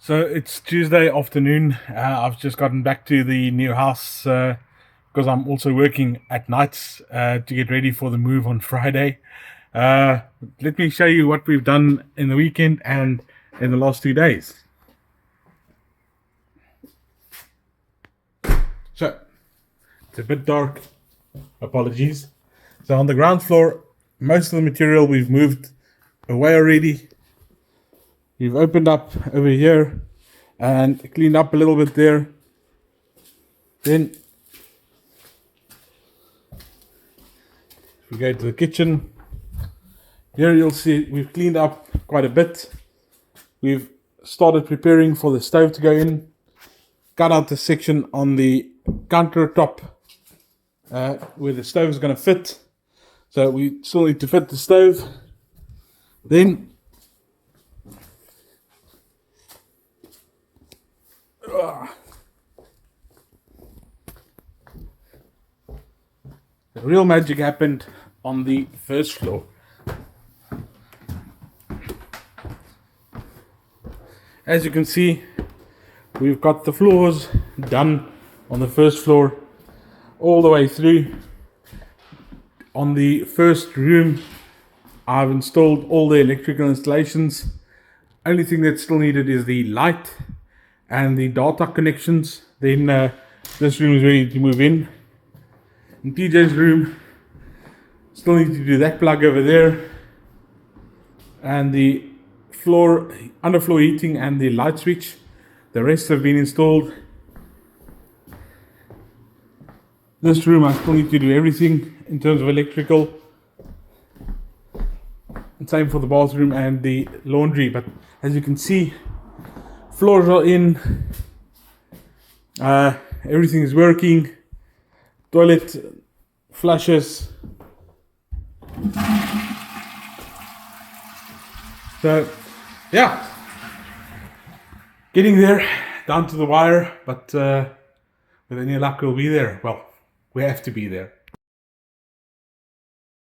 So it's Tuesday afternoon. I've just gotten back to the new house because I'm also working at nights to get ready for the move on Friday. Let me show you what we've done in the weekend and in the last 2 days. So it's a bit dark. Apologies. So on the ground floor, most of the material we've moved away already. We've opened up over here and cleaned up a little bit there. Then if we go to the kitchen, here you'll see we've cleaned up quite a bit. We've started preparing for the stove to go in. Cut out the section on the countertop where the stove is going to fit. So we still need to fit the stove. Then the real magic happened on the first floor. As you can see, we've got the floors done on the first floor all the way through. On the first room, I've installed all the electrical installations. Only thing that's still needed is the light and the data connections. Then this room is ready to move in. In PJ's room, still need to do that plug over there, and the underfloor heating and the light switch. The rest have been installed. This room I still need to do everything in terms of electrical. And same for the bathroom and the laundry. But as you can see, floors are in. Everything is working. Toilet flushes. So yeah, getting there, down to the wire, but with any luck we'll be there. Well, we have to be there.